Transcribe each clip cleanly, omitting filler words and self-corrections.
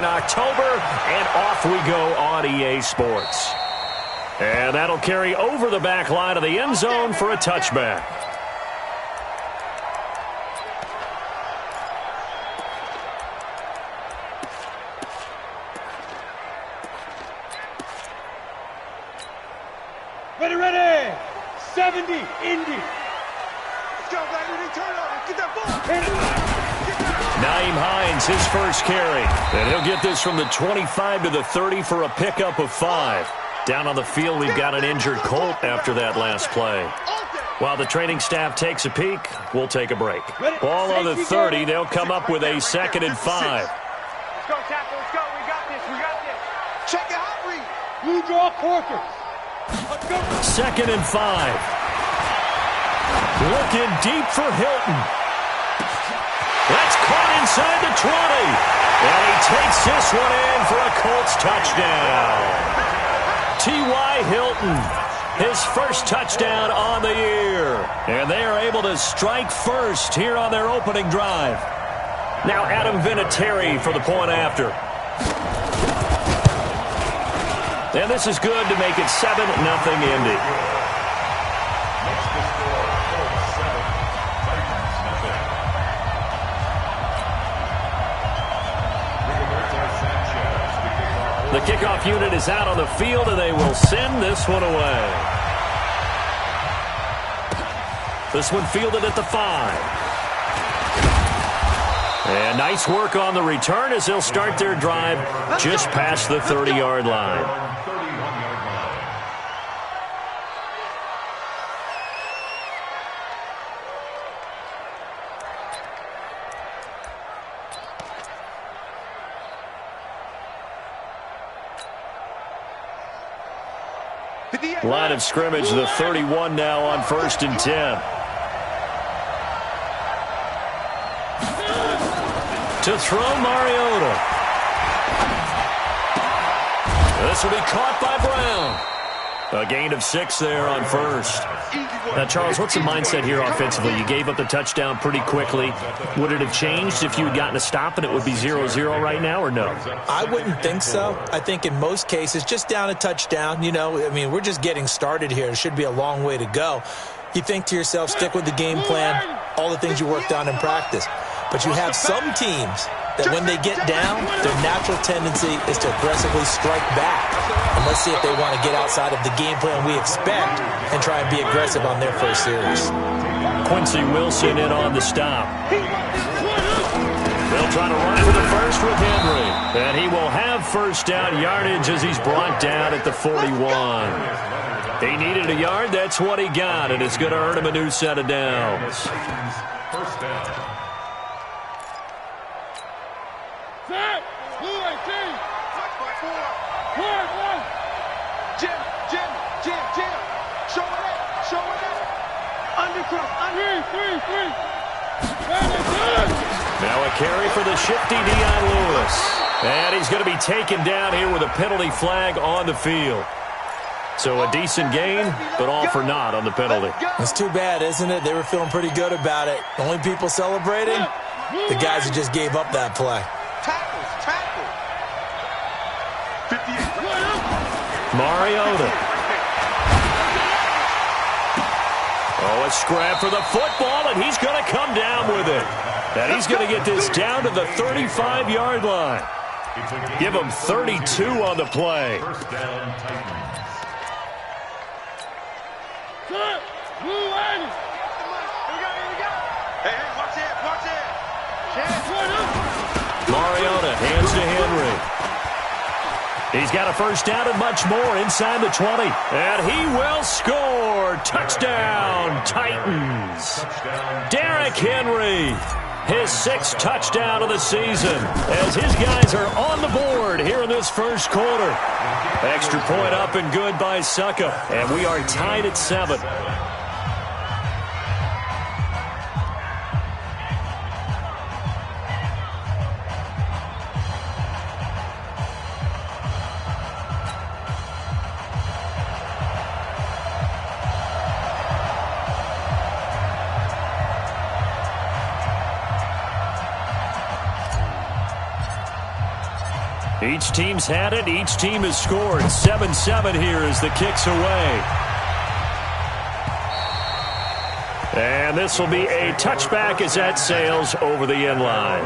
In October, and off we go on EA Sports. And that'll carry over the back line of the end zone for a touchback. Ready. 70, Indy. Let's go, baby. Turn over. Get that ball. Nyheim Hines, his first carry. And he'll get this from the 25 to the 30 for a pickup of 5. Down on the field, we've got an injured Colt after that last play. While the training staff takes a peek, we'll take a break. Ball on the 30. They'll come up with a 2nd and 5. Let's go, tackle. Let's go. We got this. Check it out, Reed. Blue draw Corker. 2nd and 5. Looking deep for Hilton. That's caught inside the 20. And he takes this one in for a Colts touchdown. T.Y. Hilton, his first touchdown on the year. And they are able to strike first here on their opening drive. Now Adam Vinatieri for the point after. And this is good to make it 7-0 Indy. The kickoff unit is out on the field, and they will send this one away. This one fielded at the 5. And nice work on the return as they'll start their drive just past the 30-yard line. Line of scrimmage, the 31 now on 1st and 10. To throw Mariota. This will be caught by Brown. A gain of 6 there on 1st. Now, Charles, what's the mindset here offensively? You gave up the touchdown pretty quickly. Would it have changed if you had gotten a stop and it would be 0-0 right now, or no? I wouldn't think so. I think in most cases, just down a touchdown, we're just getting started here. It should be a long way to go. You think to yourself, stick with the game plan, all the things you worked on in practice. But you have some teams that when they get down, their natural tendency is to aggressively strike back. And let's see if they want to get outside of the game plan we expect and try and be aggressive on their first series. Quincy Wilson in on the stop. They'll try to run for the first with Henry. And he will have first down yardage as he's brought down at the 41. He needed a yard. That's what he got. And it's going to earn him a new set of downs. First down. Now a carry for the shifty Dion Lewis. And he's going to be taken down here with a penalty flag on the field. So a decent gain, but all for naught on the penalty. It's too bad, isn't it? They were feeling pretty good about it. The only people celebrating, the guys who just gave up that play. Tackle. 58. Mariota. Oh, a scrap for the football, and he's going to come down with it. And he's going to get this down to the 35-yard line. Give him 32 on the play. First down, Titans. Hey, watch it. Mariota hands to Henry. He's got a first down and much more inside the 20. And he will score. Touchdown, Titans. Derrick Henry, his 6th touchdown of the season, as his guys are on the board here in this first quarter. Extra point up and good by Succa. And we are tied at 7. Each team's had it. Each team has scored. 7-7 here as the kick's away. And this will be a touchback as that sails over the end line.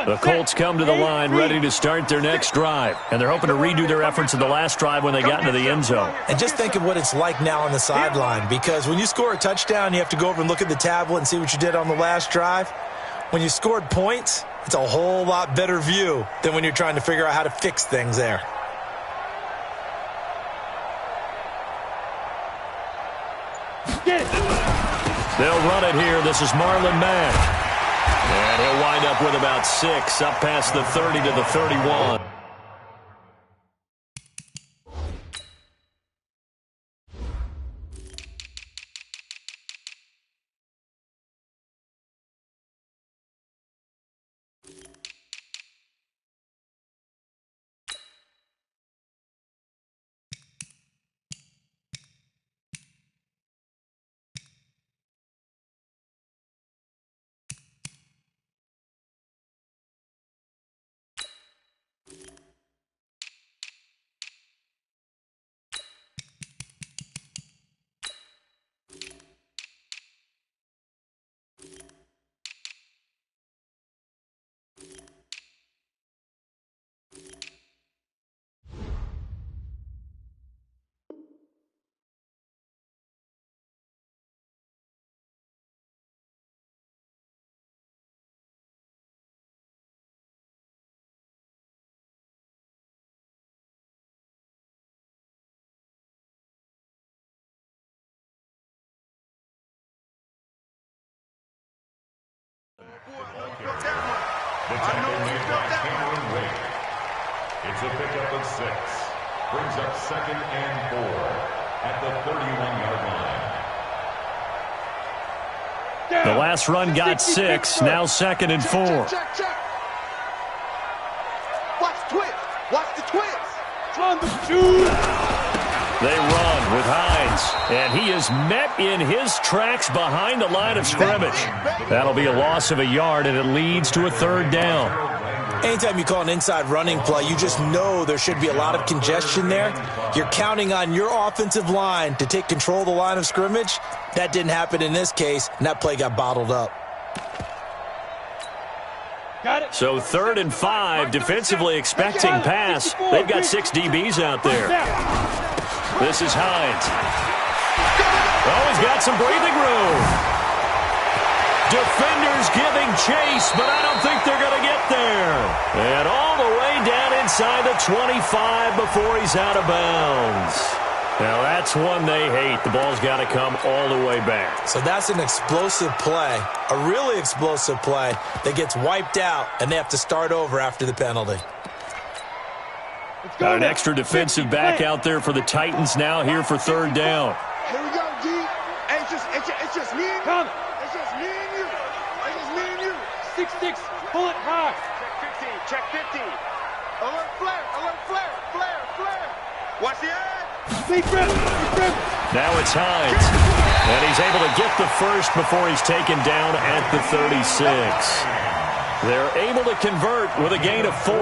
The Colts come to the line ready to start their next drive. And they're hoping to redo their efforts in the last drive when they got into the end zone. And just think of what it's like now on the sideline, because when you score a touchdown, you have to go over and look at the tablet and see what you did on the last drive. When you scored points, it's a whole lot better view than when you're trying to figure out how to fix things there. They'll run it here. This is Marlon Mack. And he'll wind up with about 6, up past the 30 to the 31. It's a pickup of 6. Brings up 2nd and 4 at the 31-yard line. The last run got 6. Now 2nd and 4. Check. Watch the twist. Watch the twist. Run the two. They run with Hines, and he is met in his tracks behind the line of scrimmage. That'll be a loss of a yard, and it leads to a 3rd down. Anytime you call an inside running play, you just know there should be a lot of congestion there. You're counting on your offensive line to take control of the line of scrimmage. That didn't happen in this case, and that play got bottled up. So 3rd and 5, defensively expecting pass. They've got 6 DBs out there. This is Hines. Oh, he's got some breathing room. Defenders giving chase, but I don't think they're going to get there. And all the way down inside the 25 before he's out of bounds. Now, that's one they hate. The ball's got to come all the way back. So that's an explosive play, a really explosive play that gets wiped out, and they have to start over after the penalty. Got an extra defensive back out there for the Titans now here for 3rd down. Here we go, G. Hey, it's just me and you. It's just me and you. It's just me and you. 6-6, pull it high. Check 15. Alert flare. Watch the eye. Big grip. Now it's Hines. And he's able to get the first before he's taken down at the 36. They're able to convert with a gain of 4.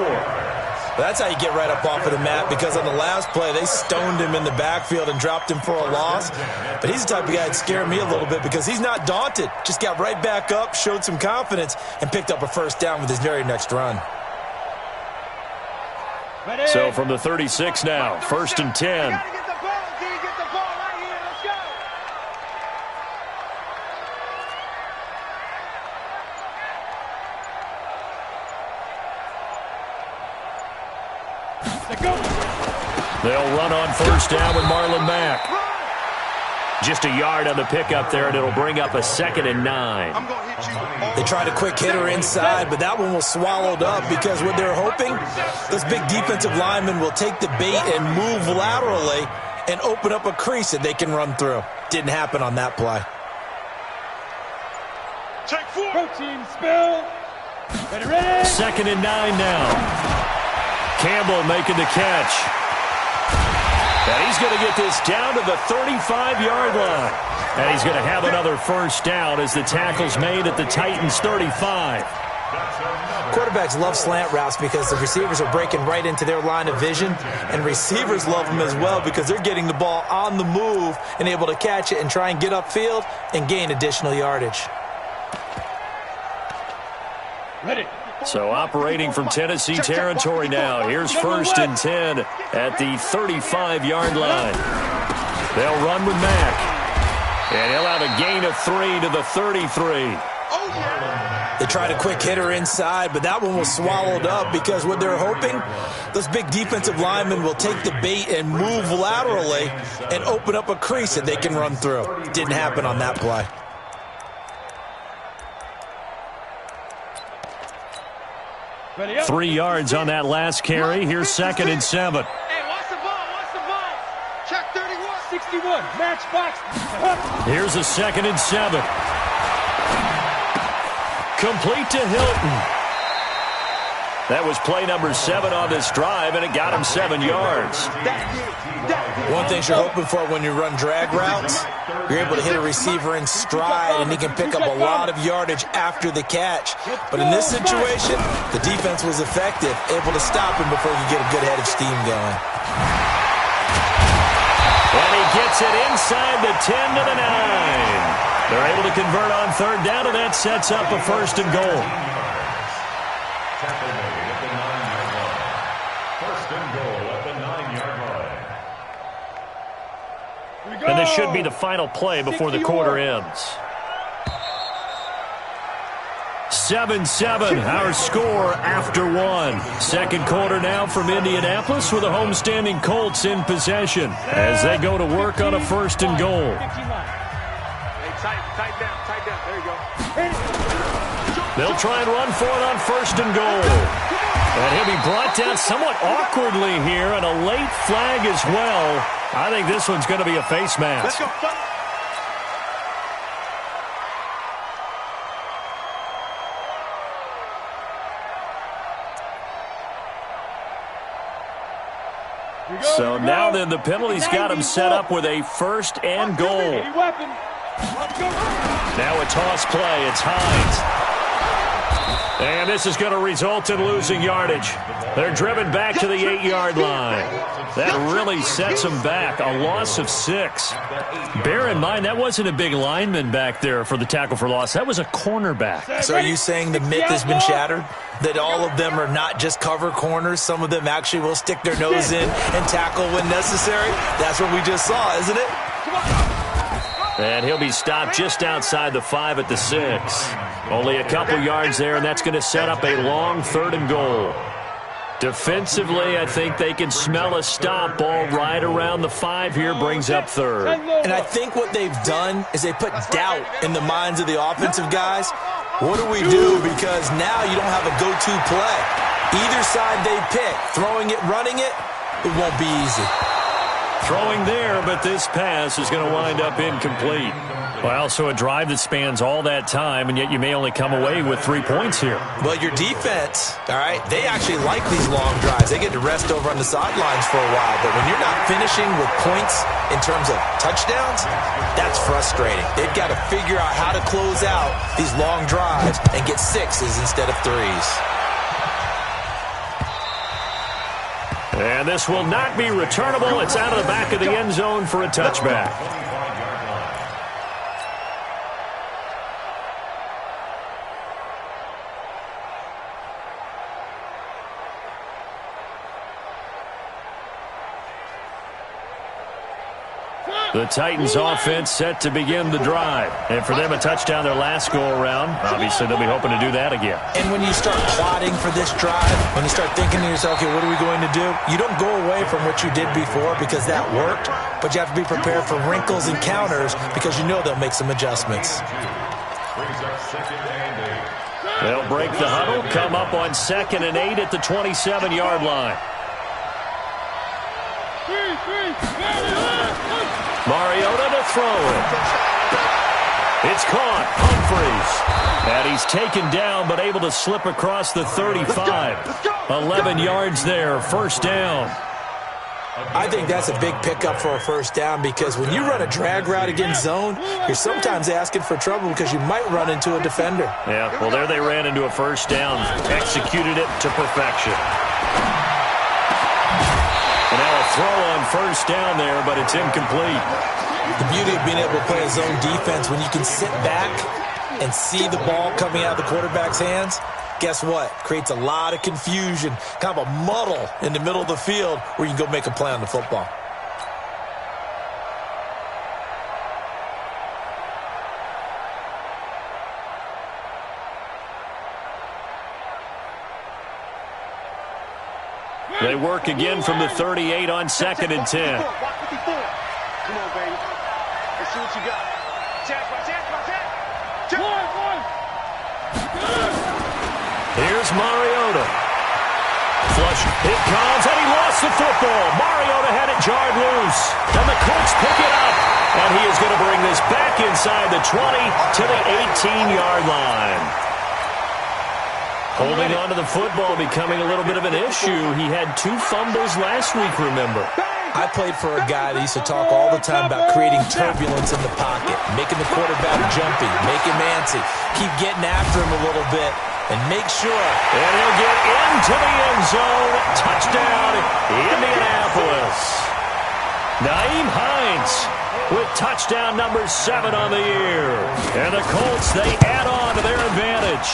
That's how you get right up off of the mat, because on the last play, they stoned him in the backfield and dropped him for a loss. But he's the type of guy that scared me a little bit because he's not daunted. Just got right back up, showed some confidence, and picked up a 1st down with his very next run. So from the 36 now, 1st and 10. They'll run on 1st down with Marlon Mack. Just a yard on the pickup there, and it'll bring up a 2nd and 9. They tried a quick hitter inside, but that one was swallowed up because what they're hoping, those big defensive linemen will take the bait and move laterally and open up a crease that they can run through. Didn't happen on that play. Check 4. Protein spill. 2nd and 9 now. Campbell making the catch. And he's going to get this down to the 35-yard line. And he's going to have another first down as the tackle's made at the Titans' 35. Quarterbacks love slant routes because the receivers are breaking right into their line of vision, and receivers love them as well because they're getting the ball on the move and able to catch it and try and get upfield and gain additional yardage. Ready. So operating from Tennessee territory now. Here's 1st and 10 at the 35-yard line. They'll run with Mack. And he'll have a gain of 3 to the 33. They tried a quick hitter inside, but that one was swallowed up because what they're hoping, those big defensive linemen will take the bait and move laterally and open up a crease that they can run through. Didn't happen on that play. Ready up. 3 yards on that last carry. Here's 2nd and 7. Hey, watch the ball. Watch the ball. Check 31. 61. Match box. Here's a 2nd and 7. Complete to Hilton. That was play number 7 on this drive, and it got him 7 yards. One thing you're hoping for when you run drag routes, you're able to hit a receiver in stride, and he can pick up a lot of yardage after the catch. But in this situation, the defense was effective, able to stop him before you get a good head of steam going. And he gets it inside the 10 to the 9. They're able to convert on 3rd down, and that sets up a 1st and goal. Tackle made at the 9-yard line. 1st and goal at the 9-yard line. And this should be the final play before the quarter ends. 7-7, our score after 1. 2nd quarter now from Indianapolis with the homestanding Colts in possession as they go to work on a 1st and goal. Tight down. There you go. They'll try and run for it on 1st and goal. And he'll be brought down somewhat awkwardly here, and a late flag as well. I think this one's going to be a face mask. Let's go. So now then the penalty's got him set up with a 1st and goal. Now a toss play. It's Hines. And this is going to result in losing yardage. They're driven back to the 8-yard line. That really sets them back. A loss of 6. Bear in mind, that wasn't a big lineman back there for the tackle for loss. That was a cornerback. So are you saying the myth has been shattered? That all of them are not just cover corners? Some of them actually will stick their nose in and tackle when necessary? That's what we just saw, isn't it? And he'll be stopped just outside the 5 at the 6. Only a couple yards there, and that's going to set up a long 3rd and goal. Defensively, I think they can smell a stop ball right around the 5 here, brings up 3rd. And I think what they've done is they put doubt in the minds of the offensive guys. What do we do? Because now you don't have a go-to play. Either side they pick, throwing it, running it, it won't be easy. Throwing there, but this pass is going to wind up incomplete. Well, so a drive that spans all that time, and yet you may only come away with 3 points here. Well, your defense, all right, they actually like these long drives. They get to rest over on the sidelines for a while, but when you're not finishing with points in terms of touchdowns, that's frustrating. They've got to figure out how to close out these long drives and get 6s instead of 3s. And this will not be returnable. It's out of the back of the end zone for a touchback. The Titans offense set to begin the drive. And for them, a touchdown their last go-around. Obviously, they'll be hoping to do that again. And when you start plotting for this drive, when you start thinking to yourself, okay, what are we going to do? You don't go away from what you did before because that worked, but you have to be prepared for wrinkles and counters because you know they'll make some adjustments. They'll break the huddle, come up on 2nd and 8 at the 27-yard line. Mariota to throw it. It's caught. Humphries. And he's taken down but able to slip across the 35. 11 yards there. First down. I think that's a big pickup for a first down because when you run a drag route against zone, you're sometimes asking for trouble because you might run into a defender. Yeah, well, there they ran into a first down. Executed it to perfection. And now a throw on first down there, but it's incomplete. The beauty of being able to play a zone defense when you can sit back and see the ball coming out of the quarterback's hands, guess what? Creates a lot of confusion, kind of a muddle in the middle of the field where you can go make a play on the football. They work again from the 38 on 2nd and 10. Come on, baby. Let's see what you got. Here's Mariota. Flush. It comes, and he lost the football. Mariota had it jarred loose. And the Colts pick it up. And he is going to bring this back inside the 20 to the 18-yard line. Holding on to the football becoming a little bit of an issue. He had 2 fumbles last week, remember. I played for a guy that used to talk all the time about creating turbulence in the pocket, making the quarterback jumpy, make him antsy, keep getting after him a little bit, and make sure. And he'll get into the end zone. Touchdown, Indianapolis. Naeem Hines with touchdown number 7 on the year. And the Colts, they add on to their advantage.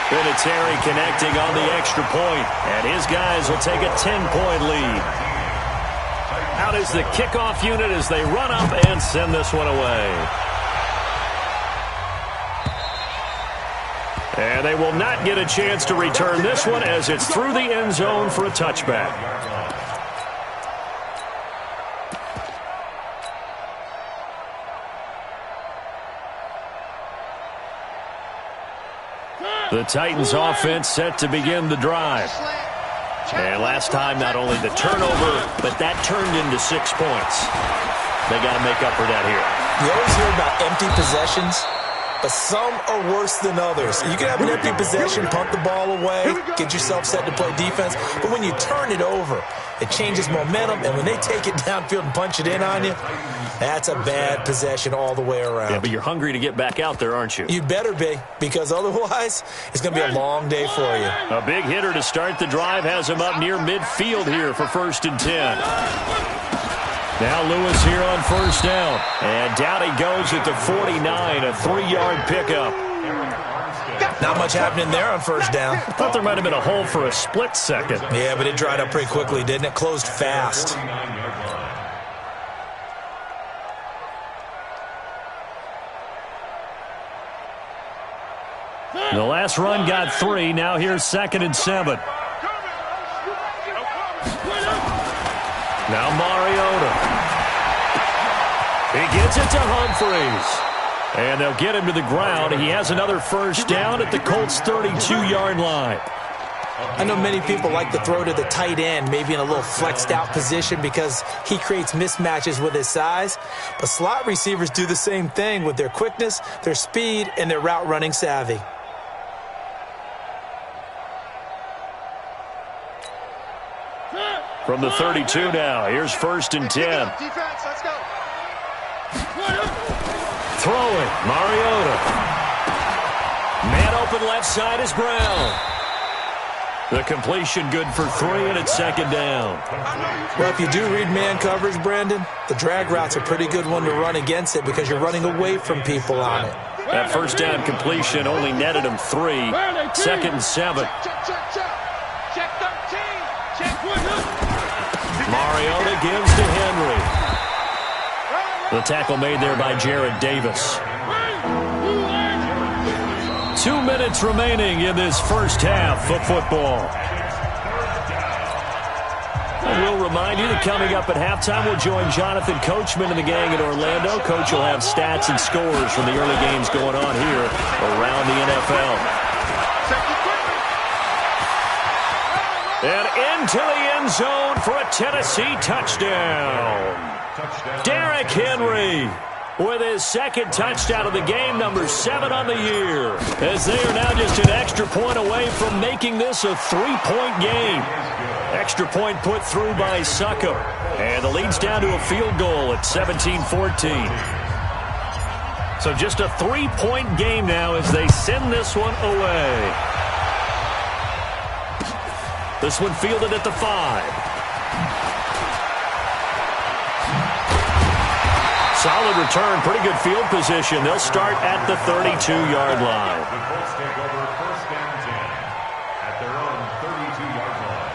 Vinatieri connecting on the extra point, and his guys will take a 10-point lead. Out is the kickoff unit as they run up and send this one away. And they will not get a chance to return this one as it's through the end zone for a touchback. The Titans offense set to begin the drive. And last time, not only the turnover, but that turned into 6 points. They got to make up for that here. You always hear about empty possessions, but some are worse than others. You can have an empty possession, punt the ball away, get yourself set to play defense, but when you turn it over, it changes momentum, and when they take it downfield and punch it in on you, that's a bad possession all the way around. Yeah, but you're hungry to get back out there, aren't you? You better be, because otherwise, it's going to be a long day for you. A big hitter to start the drive has him up near midfield here for 1st and 10. Now Lewis here on first down. And down he goes at the 49, a 3-yard pickup. Not much happening there on first down. I thought there might have been a hole for a split second. Yeah, but it dried up pretty quickly, didn't it? Closed fast. The last run got 3. Now here's 2nd and 7. Now Mariota. He gets it to Humphries. And they'll get him to the ground. He has another first down at the Colts' 32-yard line. I know many people like to throw to the tight end, maybe in a little flexed out position because he creates mismatches with his size. But slot receivers do the same thing with their quickness, their speed, and their route running savvy. From the 32 now, here's 1st and 10. Defense, let's go. Throwing, Mariota. Man open left side is Brown. The completion good for 3, and it's 2nd down. Well, if you do read man coverage, Brandon, the drag route's a pretty good one to run against it because you're running away from people on it. That first down completion only netted him 3. 2nd and 7. Check 13. Check 1. Mariota gives to Henry. The tackle made there by Jared Davis. 2 minutes remaining in this first half of football. We'll remind you that coming up at halftime, we'll join Jonathan Coachman and the gang in Orlando. Coach will have stats and scores from the early games going on here around the NFL. And into the end zone for a Tennessee touchdown. Derrick Henry. with his second touchdown of the game, number 7 on the year, as they are now just an extra point away from making this a 3-point game. Extra point put through by Succop, and the lead's down to a field goal at 17-14. So just a 3-point game now as they send this one away. This one fielded at the 5. Solid return, pretty good field position. They'll start at the 32-yard line. The Colts take over first down 10 at their own 32-yard line.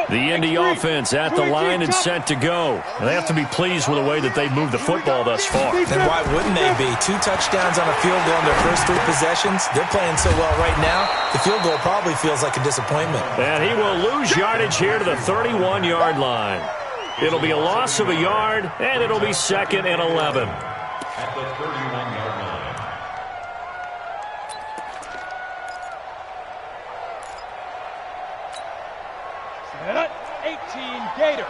The Indy offense at the line and set to go. They have to be pleased with the way that they've moved the football thus far. And why wouldn't they be? 2 touchdowns on a field goal in their first 3 possessions. They're playing so well right now, the field goal probably feels like a disappointment. And he will lose yardage here to the 31-yard line. It'll be a loss of a yard, and it'll be 2nd and 11. At the 31-yard line. Set 18 Gator.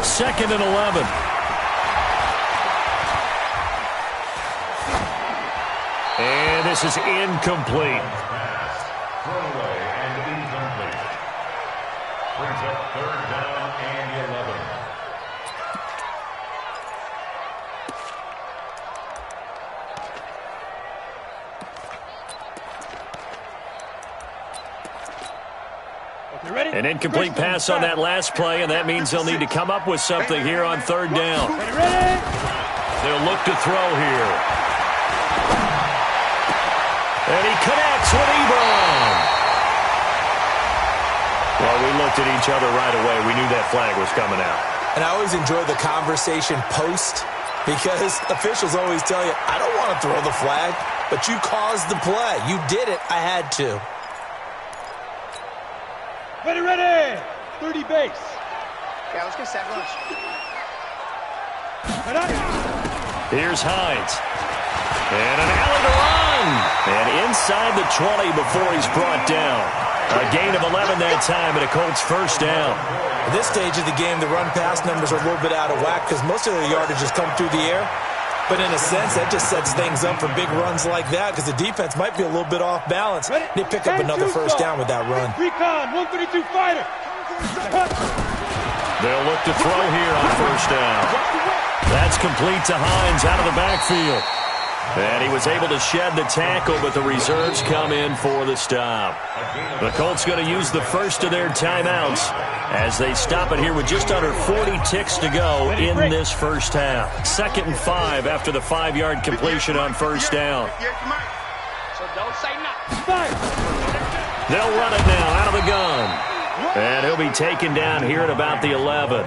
2nd and 11. And this is incomplete. Pass, thrown away and incomplete. Brings up 3rd down and 11. An incomplete pass on that last play, and that means they'll need to come up with something here on 3rd down. They'll look to throw here. And he connects with Ebron. Well, we looked at each other right away. We knew that flag was coming out. And I always enjoy the conversation post, because officials always tell you, I don't want to throw the flag, but you caused the play. You did it. I had to. Ready. 30 base. Yeah, let's get set lunch. Here's Hines. And an alley to run. And inside the 20 before he's brought down. A gain of 11 that time, and a Colts first down. At this stage of the game, the run-pass numbers are a little bit out of whack because most of their yardage has come through the air. But in a sense, that just sets things up for big runs like that because the defense might be a little bit off balance. They pick up another first down with that run. Recon, 132 fighter. They'll look to throw here on first down. That's complete to Hines out of the backfield. And he was able to shed the tackle, but the reserves come in for the stop. The Colts going to use the first of their timeouts as they stop it here with just under 40 ticks to go in this first half. 2nd and 5 after the 5-yard completion on first down. So don't say nothing. They'll run it now out of the gun. And he'll be taken down here at about the 11.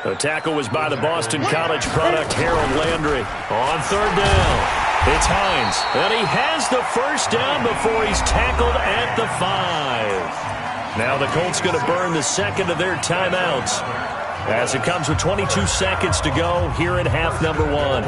The tackle was by the Boston College product, Harold Landry. On 3rd down, it's Hines. And he has the first down before he's tackled at the 5. Now the Colts going to burn the second of their timeouts as it comes with 22 seconds to go here in half number 1.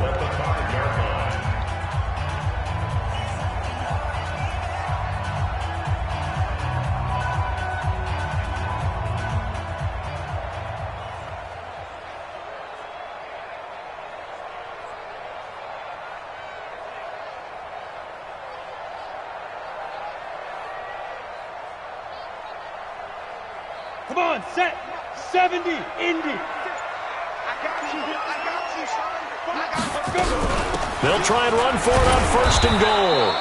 Come on, set. 70, Indy. I got you. They'll try and run for it on 1st and goal.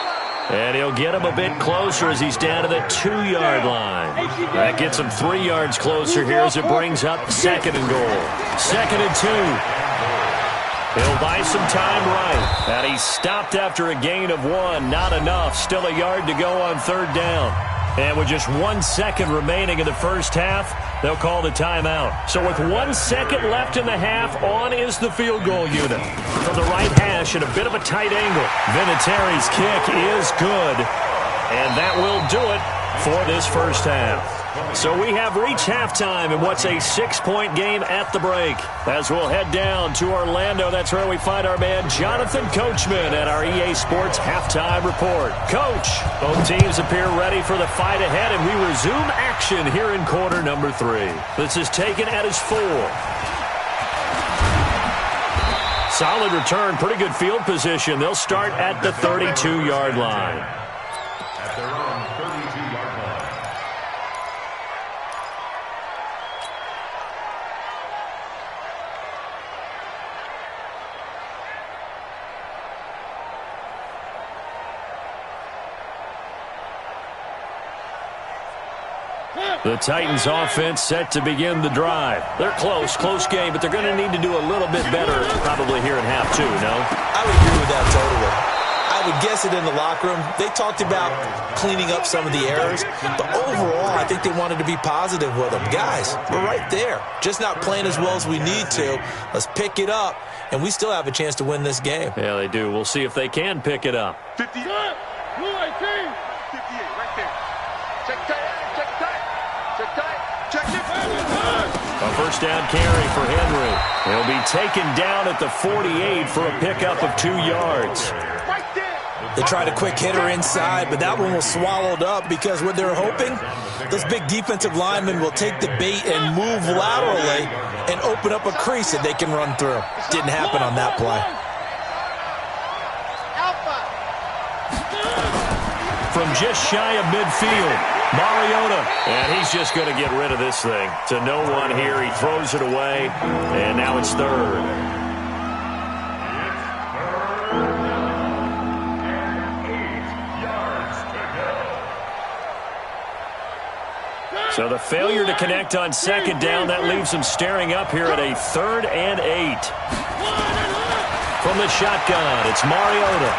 And he'll get him a bit closer as he's down to the 2-yard line. That gets him 3 yards closer here as it brings up 2nd and goal. 2nd and 2. He'll buy some time right. And he's stopped after a gain of 1. Not enough. Still a yard to go on 3rd down. And with just 1 second remaining in the first half, they'll call the timeout. So with 1 second left in the half, on is the field goal unit. From the right hash at a bit of a tight angle. Vinatieri's kick is good. And that will do it for this first half. So we have reached halftime in what's a 6-point game at the break. As we'll head down to Orlando, that's where we find our man Jonathan Coachman at our EA Sports Halftime Report. Coach, both teams appear ready for the fight ahead, and we resume action here in quarter number 3. This is taken at his 4. Solid return, pretty good field position. They'll start at the 32-yard line. At their own 32-yard line. The Titans offense set to begin the drive. They're close game, but they're going to need to do a little bit better probably here in half 2, no? I would agree with that totally. I would guess it in the locker room. They talked about cleaning up some of the errors, but overall, I think they wanted to be positive with them. Guys, we're right there. Just not playing as well as we need to. Let's pick it up, and we still have a chance to win this game. Yeah, they do. We'll see if they can pick it up. 58. Blue 18. 58, right there. Check tight. Check tight. Check tight. Check it. A first down carry for Henry. He'll be taken down at the 48 for a pickup of 2 yards. Right there. They tried a quick hitter inside, but that one was swallowed up because what they're hoping, those big defensive linemen will take the bait and move laterally and open up a crease that they can run through. Didn't happen on that play. From just shy of midfield, Mariota. And he's just going to get rid of this thing. To no one here. He throws it away, and now it's third. So the failure to connect on second down, that leaves him staring up here at a 3rd and 8. From the shotgun, it's Mariota.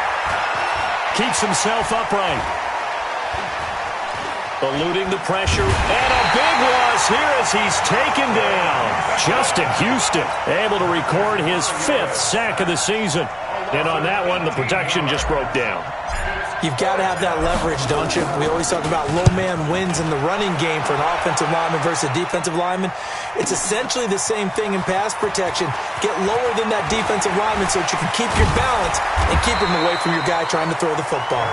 Keeps himself upright. Eluding the pressure, and a big loss here as he's taken down. Justin Houston able to record his 5th sack of the season. And on that one, the protection just broke down. You've got to have that leverage, don't you? We always talk about low man wins in the running game for an offensive lineman versus a defensive lineman. It's essentially the same thing in pass protection. Get lower than that defensive lineman so that you can keep your balance and keep him away from your guy trying to throw the football.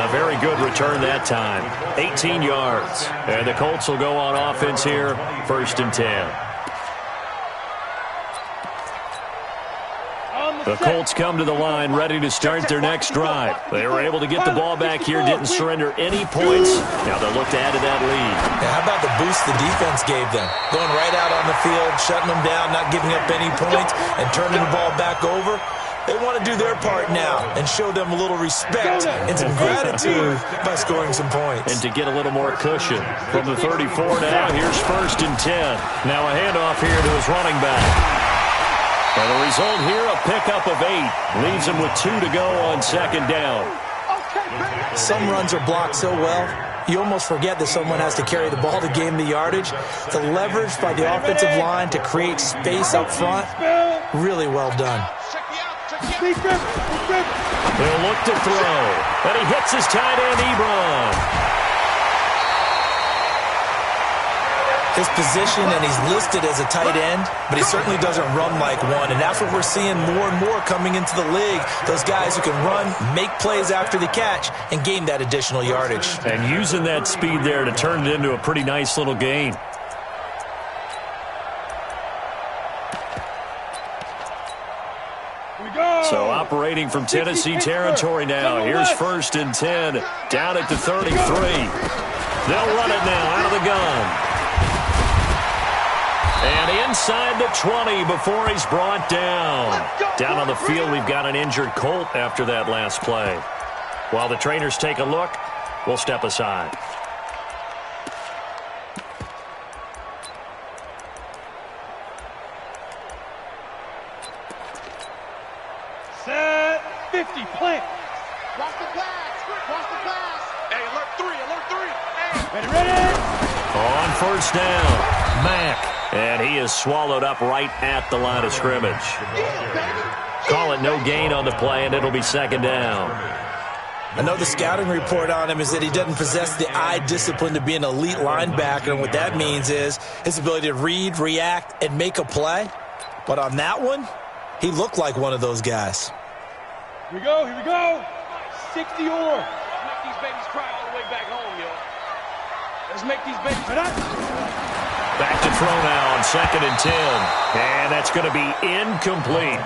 Very good return that time. 18 yards. And the Colts will go on offense here, 1st and 10. The Colts come to the line ready to start their next drive. They were able to get the ball back here, didn't surrender any points. Now they'll look to add to that lead. Now, how about the boost the defense gave them? Going right out on the field, shutting them down, not giving up any points, and turning the ball back over. They want to do their part now and show them a little respect and some gratitude by scoring some points. And to get a little more cushion. From the 34 now, here's 1st and 10. Now a handoff here to his running back. And the result here, a pickup of 8. Leaves him with 2 to go on 2nd down. Some runs are blocked so well, you almost forget that someone has to carry the ball to gain the yardage. The leverage by the offensive line to create space up front, really well done. He'll look to throw. And he hits his tight end, Ebron. His position, and he's listed as a tight end, but he certainly doesn't run like one, and that's what we're seeing more and more coming into the league. Those guys who can run, make plays after the catch, and gain that additional yardage. And using that speed there to turn it into a pretty nice little gain. So operating from Tennessee territory now. Here's 1st and 10, down at the 33. They'll run it now out of the gun. And inside the 20 before he's brought down. Down on the field, we've got an injured Colt after that last play. While the trainers take a look, we'll step aside. Set 50, plant. Watch the pass. Watch the pass. Hey, alert 3. Hey. Ready. On 1st down, Mack. And he is swallowed up right at the line of scrimmage. Call it no gain on the play, and it'll be 2nd down. I know the scouting report on him is that he doesn't possess the eye discipline to be an elite linebacker, and what that means is his ability to read, react, and make a play. But on that one, he looked like one of those guys. Here we go, here we go. 60 or. Let's make these babies cry all the way back home, yo. Let's make these babies cry. Back to throw now on 2nd and 10. And that's going to be incomplete.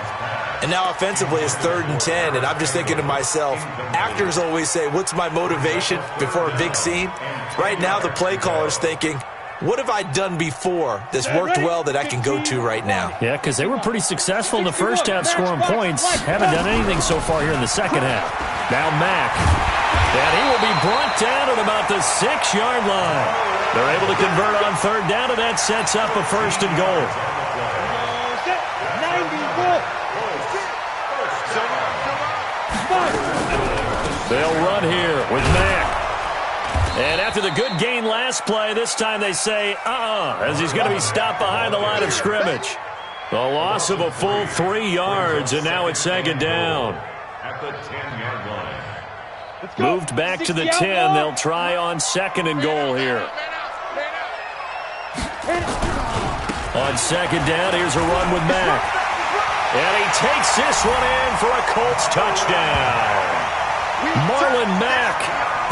And now offensively it's 3rd and 10, and I'm just thinking to myself, actors always say, what's my motivation before a big scene? Right now the play caller's thinking, what have I done before that's worked well that I can go to right now? Yeah, because they were pretty successful in the first half scoring points. Haven't done anything so far here in the second half. Now Mack. And he will be brought down at about the 6-yard line. They're able to convert on 3rd down, and that sets up a 1st and goal. They'll run here with Mack. And after the good gain last play, this time they say, as he's going to be stopped behind the line of scrimmage. The loss of a full 3 yards, and now it's 2nd down. At the 10-yard line. Moved back to the 10. They'll try on 2nd and goal here. On 2nd down, here's a run with Mack. And he takes this one in for a Colts touchdown. Marlon Mack,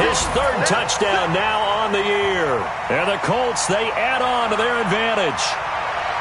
his 3rd touchdown now on the year. And the Colts, they add on to their advantage.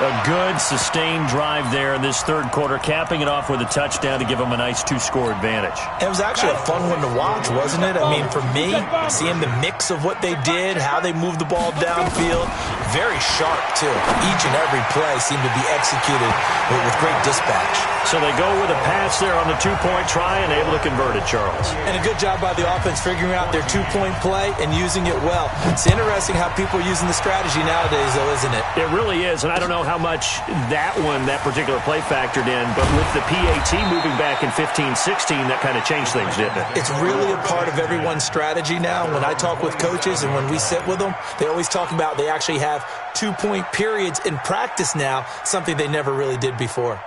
A good, sustained drive there in this 3rd quarter, capping it off with a touchdown to give them a nice 2-score advantage. It was actually a fun one to watch, wasn't it? I mean, for me, seeing the mix of what they did, how they moved the ball downfield, very sharp, too. Each and every play seemed to be executed with great dispatch. So they go with a pass there on the 2-point try and able to convert it, Charles. And a good job by the offense figuring out their 2-point play and using it well. It's interesting how people are using the strategy nowadays, though, isn't it? It really is, and I don't know how much that particular play factored in, but with the PAT moving back in 15-16, that kind of changed things, didn't it? It's really a part of everyone's strategy now. When I talk with coaches and when we sit with them, they always talk about they actually have 2-point periods in practice now, something they never really did before.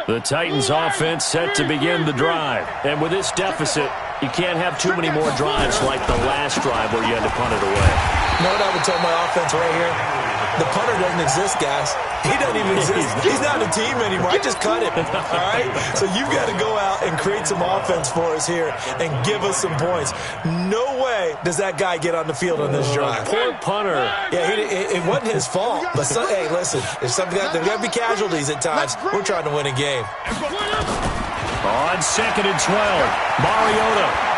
The Titans offense set to begin the drive. And with this deficit, you can't have too many more drives like the last drive where you had to punt it away. You know what I would tell my offense right here? The punter doesn't exist, guys. He doesn't even exist. He's not a team anymore. I just cut him, all right? So you've got to go out and create some offense for us here and give us some points. No way does that guy get on the field on this drive. Poor punter. Yeah, it wasn't his fault. But, hey, listen, there's got to be casualties at times. We're trying to win a game. On 2nd and 12, Mariota.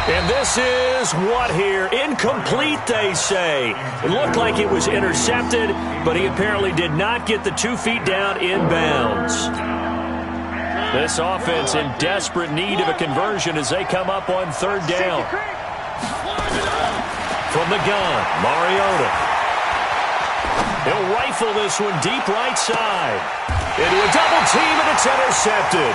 And this is what here? Incomplete, they say. It looked like it was intercepted, but he apparently did not get the 2 feet down inbounds. This offense in desperate need of a conversion as they come up on 3rd down. From the gun, Mariota. He'll rifle this one deep right side. Into a double team, and it's intercepted.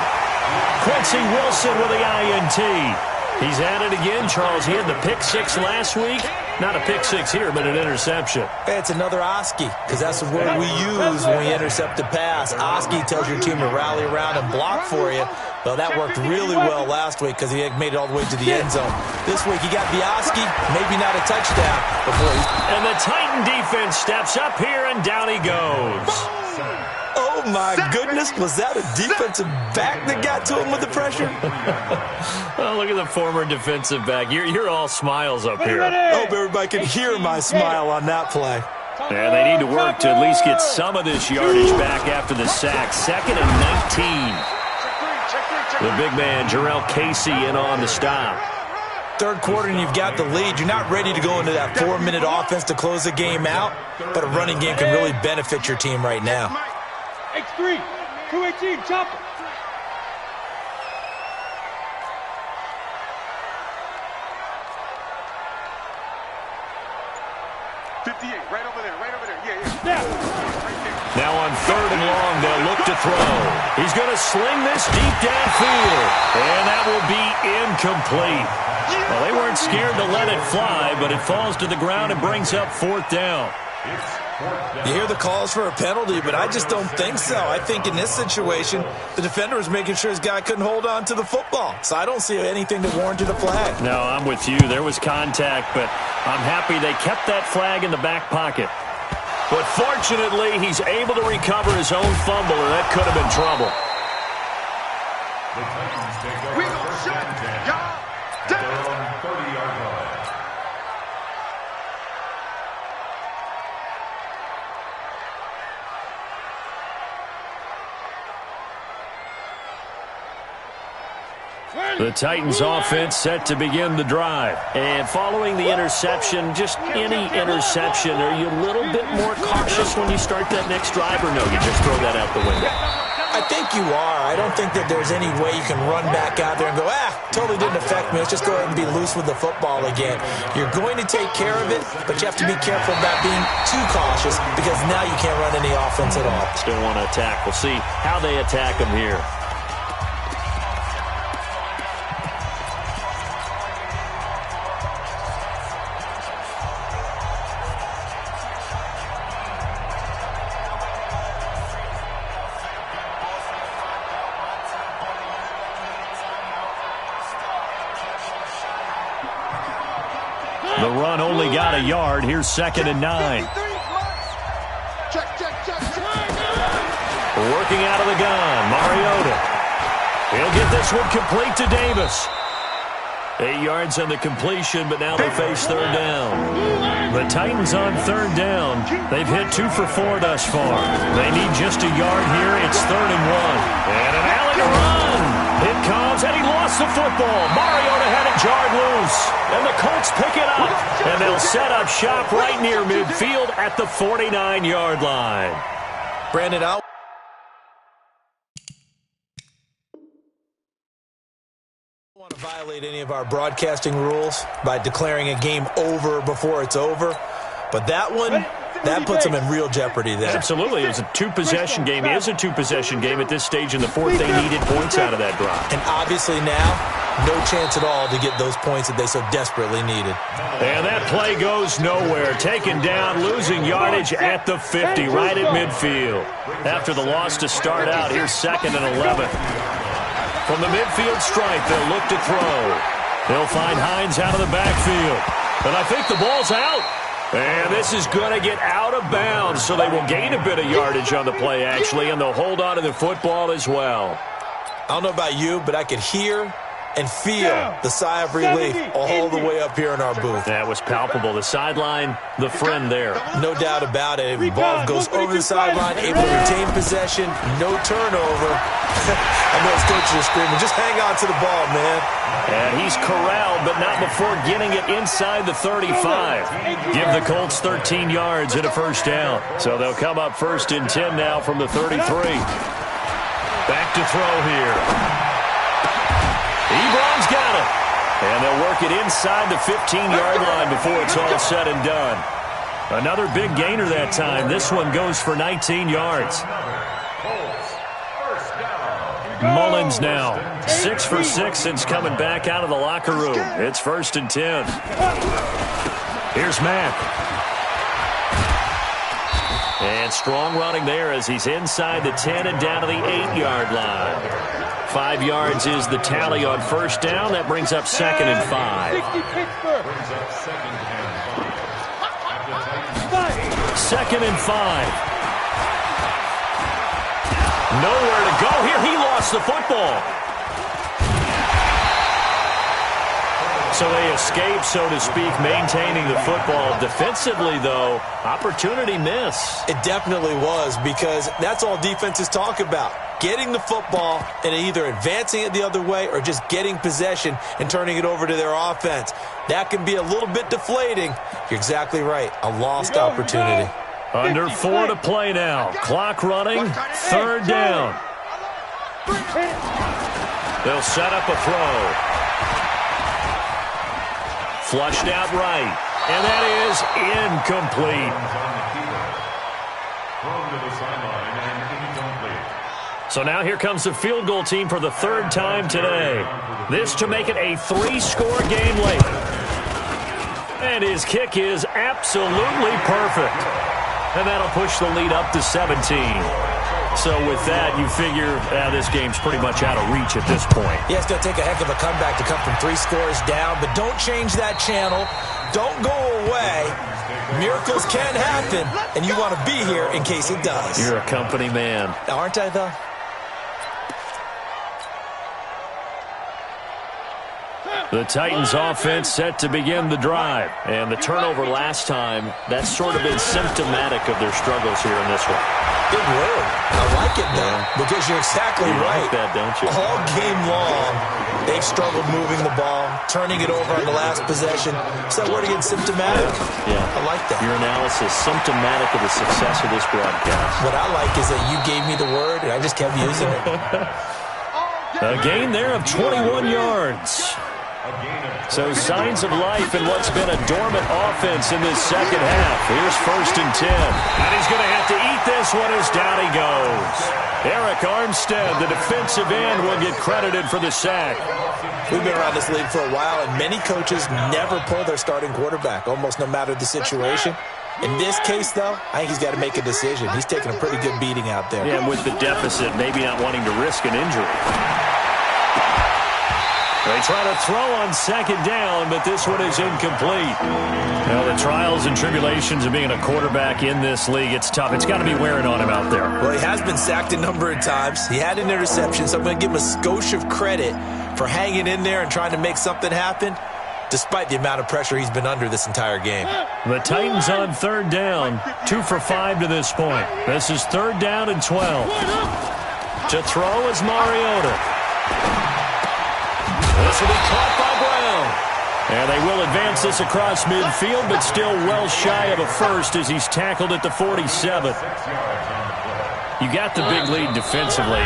Quincy Wilson with the INT. He's at it again, Charles. He had the pick 6 last week. Not a pick 6 here, but an interception. Hey, it's another Oski, because that's the word we use when we intercept a pass. Oski tells your team to rally around and block for you. Well, that worked really well last week because he made it all the way to the end zone. This week he got the Oski, maybe not a touchdown. And the Titan defense steps up here, and down he goes. Oh, my goodness. Was that a defensive back that got to him with the pressure? Oh, look at the former defensive back. You're all smiles up here. I hope everybody can hear my smile on that play. And they need to work to at least get some of this yardage back after the sack. 2nd and 19. The big man, Jarrell Casey, in on the stop. 3rd quarter and you've got the lead. You're not ready to go into that 4-minute offense to close the game out, but a running game can really benefit your team right now. X3, 218, chopper. 58, right over there, yeah. Now on 3rd and long, they'll look to throw. He's going to sling this deep downfield, and that will be incomplete. Well, they weren't scared to let it fly, but it falls to the ground and brings up 4th down. It's You hear the calls for a penalty, but I just don't think so. I think in this situation, the defender was making sure his guy couldn't hold on to the football. So I don't see anything that warranted a flag. No, I'm with you. There was contact, but I'm happy they kept that flag in the back pocket. But fortunately, he's able to recover his own fumble, or that could have been trouble. The Titans take over first and 10 at their own 30-yard line. The Titans offense set to begin the drive. And following the interception, just any interception, are you a little bit more cautious when you start that next drive, or no, you just throw that out the window? I think you are. I don't think that there's any way you can run back out there and go, totally didn't affect me. Let's just go ahead and be loose with the football again. You're going to take care of it, but you have to be careful about being too cautious because now you can't run any offense at all. Still want to attack. We'll see how they attack them here. The run only got a yard. Here's 2nd and 9. Working out of the gun, Mariota. He'll get this one complete to Davis. 8 yards on the completion, but now they face 3rd down. The Titans on 3rd down. They've hit 2 for 4 thus far. They need just a yard here. It's 3rd and 1. And an alley to run. It comes, and he lost the football. Mariota had it jarred loose. And the Colts pick it up. And they'll set up shop right near midfield at the 49-yard line. Brandon, out. I don't want to violate any of our broadcasting rules by declaring a game over before it's over. But that one, that puts them in real jeopardy there. Absolutely. It was a 2-possession game. It is a 2-possession game at this stage in the 4th. They needed points out of that drive. And obviously now, no chance at all to get those points that they so desperately needed. And that play goes nowhere. Taken down, losing yardage at the 50, right at midfield. After the loss to start out, here's 2nd and 11. From the midfield stripe, they'll look to throw. They'll find Hines out of the backfield. And I think the ball's out. And this is going to get out of bounds, so they will gain a bit of yardage on the play, actually, and they'll hold on to the football as well. I don't know about you, but I could hear and feel the sigh of relief all the way up here in our booth. That was palpable. The sideline, the friend there. No doubt about it. Ball goes over the sideline, able to retain possession, no turnover. I know his coaches are screaming, just hang on to the ball, man. And he's corralled, but not before getting it inside the 35. Give the Colts 13 yards and a 1st down. So they'll come up 1st and 10 now from the 33. Back to throw here. Ebron's got it. And they'll work it inside the 15-yard line before it's all said and done. Another big gainer that time. This one goes for 19 yards. Mullins now 6 for 6 since coming back out of the locker room. It's 1st and 10. Here's Mack. And strong running there as he's inside the 10 and down to the 8-yard line. 5 yards is the tally on 1st down. That brings up 2nd and 5. 2nd and 5. Nowhere to go here. He lost the football. So they escape, so to speak, maintaining the football. Defensively, though, opportunity miss. It definitely was, because that's all defenses talk about. Getting the football and either advancing it the other way or just getting possession and turning it over to their offense. That can be a little bit deflating. You're exactly right. A lost opportunity. Under 4 to play now. Clock running. 3rd down. They'll set up a throw. Flushed out right. And that is incomplete. So now here comes the field goal team for the 3rd time today. This to make it a 3-score game late. And his kick is absolutely perfect. and that'll push the lead up to 17. So with that, you figure this game's pretty much out of reach at this point. Yeah, it's going to take a heck of a comeback to come from 3 scores down, but don't change that channel. Don't go away. Miracles can happen, and you want to be here in case it does. You're a company man. Aren't I, though? The Titans offense set to begin the drive. And the turnover last time, that's sort of been symptomatic of their struggles here in this one. Good word. I like it, though, because you're exactly right. You like that, don't you? All game long, they've struggled moving the ball, turning it over on the last possession. So that word again, symptomatic. Yeah. I like that. Your analysis, symptomatic of the success of this broadcast. What I like is that you gave me the word, and I just kept using it. A gain there of 21 yards. So signs of life in what's been a dormant offense in this second half. Here's 1st and 10. And he's going to have to eat this one as down he goes. Eric Armstead, the defensive end, will get credited for the sack. We've been around this league for a while, and many coaches never pull their starting quarterback, almost no matter the situation. In this case, though, I think he's got to make a decision. He's taking a pretty good beating out there. Yeah, and with the deficit, maybe not wanting to risk an injury. They try to throw on 2nd down, but this one is incomplete. Now, the trials and tribulations of being a quarterback in this league, it's tough. It's got to be wearing on him out there. Well, he has been sacked a number of times. He had an interception, so I'm going to give him a skosh of credit for hanging in there and trying to make something happen, despite the amount of pressure he's been under this entire game. The Titans on 3rd down, 2 for 5 to this point. This is 3rd down and 12. To throw is Mariota. This will be caught by Brown. And they will advance this across midfield, but still well shy of a first as he's tackled at the 47. You got the big lead defensively.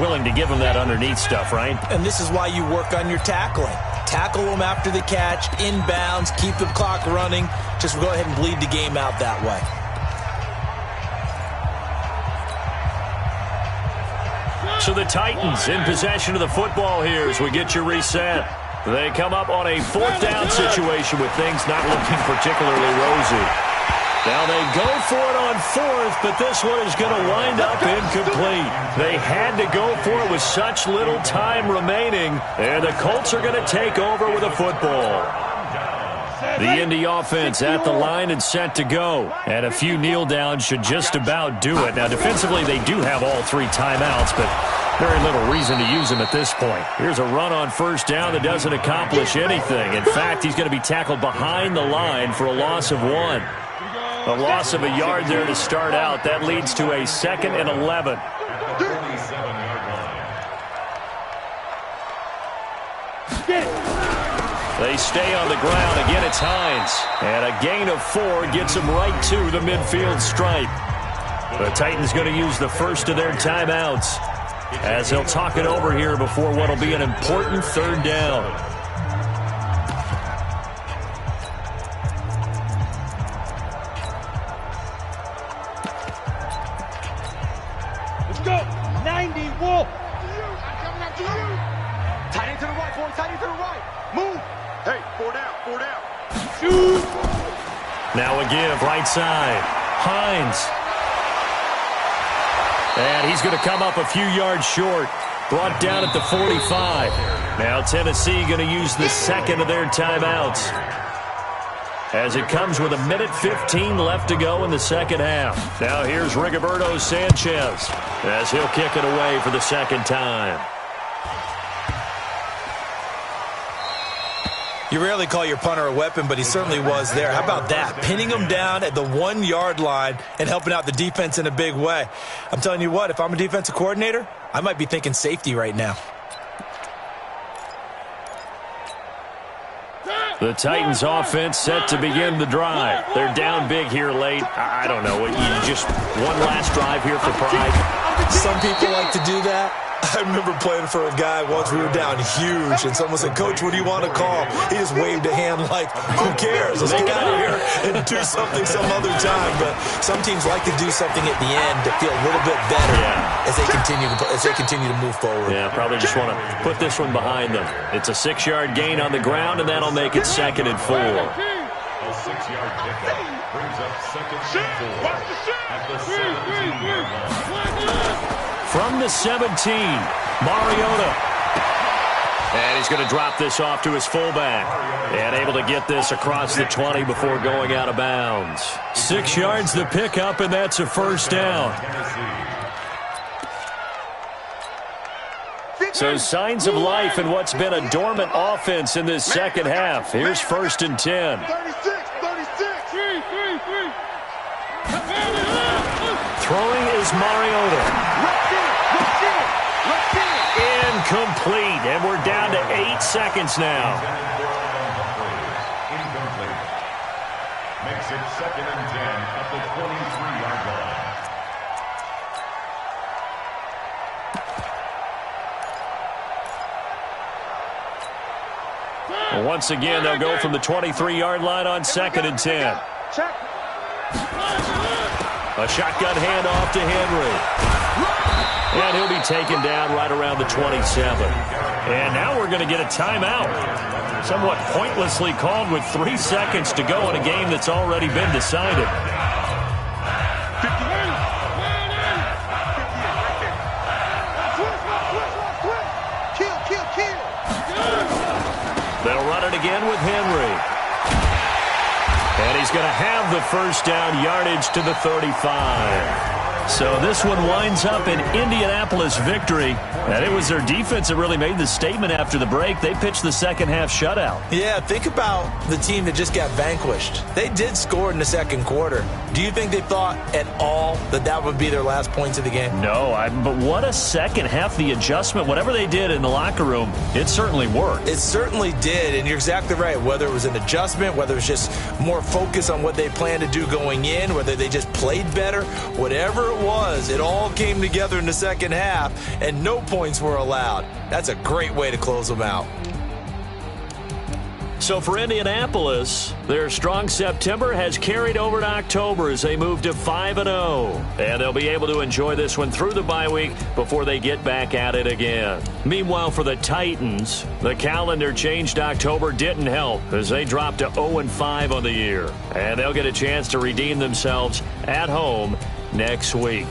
Willing to give him that underneath stuff, right? And this is why you work on your tackling. Tackle them after the catch, inbounds, keep the clock running. Just go ahead and bleed the game out that way. So the Titans in possession of the football here as we get your reset. They come up on a 4th down situation with things not looking particularly rosy. Now they go for it on 4th, but this one is going to wind up incomplete. They had to go for it with such little time remaining, and the Colts are going to take over with a football. The Indy offense at the line and set to go. And a few kneel downs should just about do it. Now, defensively, they do have all 3 timeouts, but very little reason to use them at this point. Here's a run on 1st down that doesn't accomplish anything. In fact, he's going to be tackled behind the line for a loss of 1. A loss of a yard there to start out. That leads to a 2nd and 11. They stay on the ground. Again, it's Hines. And a gain of 4 gets them right to the midfield stripe. The Titans going to use the first of their timeouts as they'll talk it over here before what will be an important 3rd down. Let's go. 90, Wolf. Coming up to you. Tight end to the right, boy. Tight end to the right. Move. Hey, 4 down, 4 down. Shoot. Now a give, right side. Hines. And he's going to come up a few yards short. Brought down at the 45. Now Tennessee going to use the 2nd of their timeouts, as it comes with 1:15 left to go in the second half. Now here's Rigoberto Sanchez as he'll kick it away for the 2nd time. You rarely call your punter a weapon, but he certainly was there. How about that? Pinning him down at the 1-yard line and helping out the defense in a big way. I'm telling you what, if I'm a defensive coordinator, I might be thinking safety right now. The Titans offense set to begin the drive. They're down big here late. I don't know. You just one last drive here for pride. Some people like to do that. I remember playing for a guy once. We were down huge, and someone said, "Coach, what do you want to call?" He just waved a hand like, "Who cares? Let's get out of here and do something some other time." But some teams like to do something at the end to feel a little bit better as they continue to move forward. Yeah, probably just want to put this one behind them. It's a 6-yard gain on the ground, and that'll make it 2nd and 4. A 6-yard pickup brings up second and 4 at the 17-yard line. From the 17, Mariota. And he's going to drop this off to his fullback. And able to get this across the 20 before going out of bounds. 6 yards the pickup, and that's a first down. So signs of life in what's been a dormant offense in this second half. Here's 1st and 10. 36. Throwing is Mariota. Incomplete, and we're down to 8 seconds now. Incomplete. Makes it 2nd and 10 at the 23-yard line. Well, once again, they'll go from the 23-yard line on 2nd and 10. A shotgun handoff to Henry. And he'll be taken down right around the 27. And now we're going to get a timeout. Somewhat pointlessly called with 3 seconds to go in a game that's already been decided. They'll run it again with Henry. And he's going to have the first down, yardage to the 35. So this one winds up in Indianapolis victory. And it was their defense that really made the statement after the break. They pitched the second half shutout. Yeah, think about the team that just got vanquished. They did score in the second quarter. Do you think they thought at all that that would be their last points of the game? No, but what a second half. The adjustment, whatever they did in the locker room, it certainly worked. It certainly did, and you're exactly right. Whether it was an adjustment, whether it was just more focus on what they planned to do going in, whether they just played better, whatever it was, it all came together in the second half, and no points were allowed. That's a great way to close them out. So for Indianapolis, their strong September has carried over to October as they move to 5-0. And they'll be able to enjoy this one through the bye week before they get back at it again. Meanwhile, for the Titans, the calendar changed. October didn't help as they dropped to 0-5 on the year. And they'll get a chance to redeem themselves at home next week.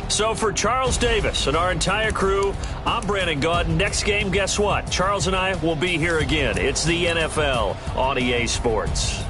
So for Charles Davis and our entire crew, I'm Brandon Gaud. Next game, guess what? Charles and I will be here again. It's the NFL on EA Sports.